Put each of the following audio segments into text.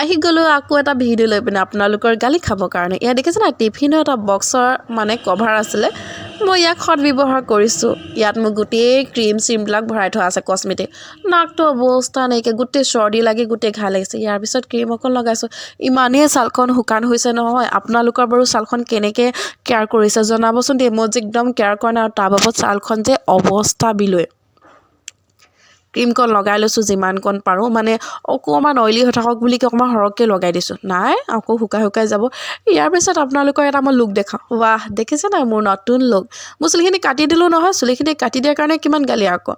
আহি গ'লোঁ আকৌ এটা ভিডিঅ' লৈ পিনে আপোনালোকৰ গালি খাবৰ কাৰণে। ইয়াত দেখিছে নাই টিফিনৰ এটা বক্সৰ মানে কভাৰ আছিলে, মই ইয়াক সৎ ব্যৱহাৰ কৰিছোঁ। ইয়াত মোৰ গোটেই ক্ৰীম চিমবিলাক ভৰাই থোৱা আছে কচমেটিক। নাকটো অৱস্থা নাইকিয়া, গোটেই চৰ্দি লাগি গোটেই ঘাঁ লাগিছে। ইয়াৰ পিছত ক্ৰীম অকণ লগাইছোঁ। ইমানেই ছালখন শুকান হৈছে নহয়। আপোনালোকৰ বাৰু ছালখন কেনেকৈ কেয়াৰ কৰিছে জনাবচোন দেই। মই যে একদম কেয়াৰ কৰা নাই আৰু তাৰ বাবদ ছালখন যে অৱস্থা বিলৈ। ক্ৰীমকণ লগাই লৈছোঁ যিমানকণ পাৰোঁ, মানে অকণমান অইলি হৈ থাকক বুলি অকণমান সৰহকৈ লগাই দিছোঁ। নাই আকৌ শুকাই শুকাই যাব। ইয়াৰ পিছত আপোনালোকৰ এটা মই লুক দেখাওঁ। ৱাহ, দেখিছে নাই মোৰ নতুন লুক। মোৰ চুলিখিনি কাটি দিলোঁ নহয়, চুলিখিনি কাটি দিয়াৰ কাৰণে কিমান গালি আকৌ।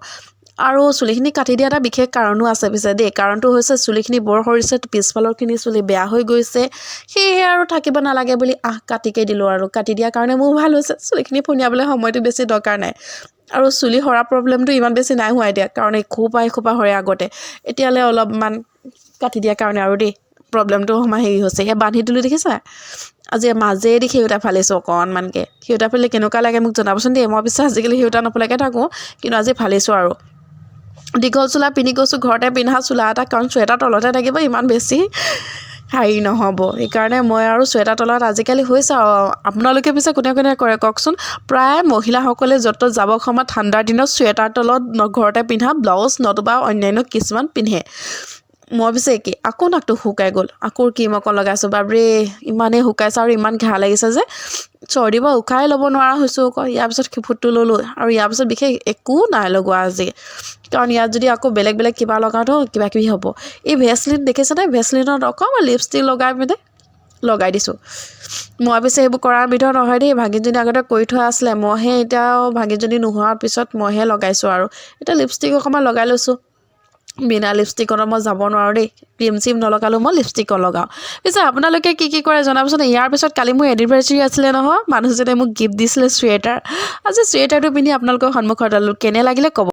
আৰু চুলিখিনি কাটি দিয়া এটা বিশেষ কাৰণো আছে পিছে দেই। কাৰণটো হৈছে চুলিখিনি বৰ সৰিছে, পিছফালৰখিনি চুলি বেয়া হৈ গৈছে। সেয়েহে আৰু থাকিব নালাগে বুলি কাটিকে দিলোঁ আৰু কাটি দিয়াৰ কাৰণে মোৰ ভাল হৈছে। চুলিখিনি ফণিয়াবলৈ সময়টো বেছি দৰকাৰ নাই। আৰু চুলি সৰা প্ৰব্লেমটো ইমান বেছি নাই হোৱা এতিয়া, কাৰণ এখোপা সৰে আগতে। এতিয়ালৈ অলপমান কাটি দিয়াৰ কাৰণে আৰু দেই প্ৰব্লেমটো অকণমান হেৰি হৈছে। সেই বান্ধি দিলোঁ দেখিছা। আজি মাজেদি সেউতা ফালিছোঁ অকণমানকৈ। সেউতা ফালিলে কেনেকুৱা লাগে মোক জনাবচোন দেই। মই পিছে আজিকালি সেউতা নফলাকৈ থাকোঁ, কিন্তু আজি ফালিছোঁ আৰু। দীঘল চোলা পিন্ধি গৈছোঁ, ঘৰতে পিন্ধা চোলা এটা, কাৰণ চুৱেটাৰ তলতে থাকিব, ইমান বেছি হেৰি নহ'ব। সেইকাৰণে মই আৰু চুৱেটাৰ তলত আজিকালি হৈছে আৰু। আপোনালোকে পিছে কোনে কোনে কৰে কওকচোন। প্ৰায় মহিলাসকলে য'ত যাবৰ সময়ত ঠাণ্ডাৰ দিনত চুৱেটাৰ তলত ঘৰতে পিন্ধা ব্লাউজ নতুবা অন্যান্য কিছুমান পিন্ধে। মই পিছে একেই। আকৌ নাকটো শুকাই গ'ল, আকৌ ক্ৰীম অকণ লগাইছোঁ। বাবৰে ইমানেই শুকাইছে আৰু ইমান ঘাঁ লাগিছে যে চৰ্দি বা উশাহে ল'ব নোৱাৰা হৈছোঁ আকৌ। ইয়াৰ পিছত ফুটটো ল'লোঁ আৰু ইয়াৰ পিছত বিশেষ একো নাই লগোৱা আজি, কাৰণ ইয়াত যদি আকৌ বেলেগ বেলেগ কিবা লগাওঁ তো কিবা কিবি হ'ব। এই ভেচলিন দেখিছেনে, ভেচলিনত অকণমান লিপষ্টিক লগাই পিনে লগাই দিছোঁ। মই পিছে সেইবোৰ কৰাৰ ভিতৰত নহয় দেই, ভাগিনজনী আগতে কৰি থোৱা আছিলে। মইহে এতিয়া ভাগিনজনী নোহোৱাৰ পিছত মইহে লগাইছোঁ আৰু। এতিয়া লিপষ্টিক অকণমান লগাই লৈছোঁ। বিনা লিপষ্টিকত মই যাব নোৱাৰোঁ দেই। ক্ৰীম চিম নলগালেও মই লিপষ্টিক লগাওঁ। পিছে আপোনালোকে কি কি কৰে জনাবচোন। ইয়াৰ পিছত কালি মোৰ এনিভাৰ্চাৰী আছিলে নহয়, মানুহজনে মোক গিফ্ট দিছিলে চুৱেটাৰ। আজি চুৱেটাৰটো পিন্ধি আপোনালোকৰ সন্মুখত আলোঁ, কেনে লাগিলে ক'ব।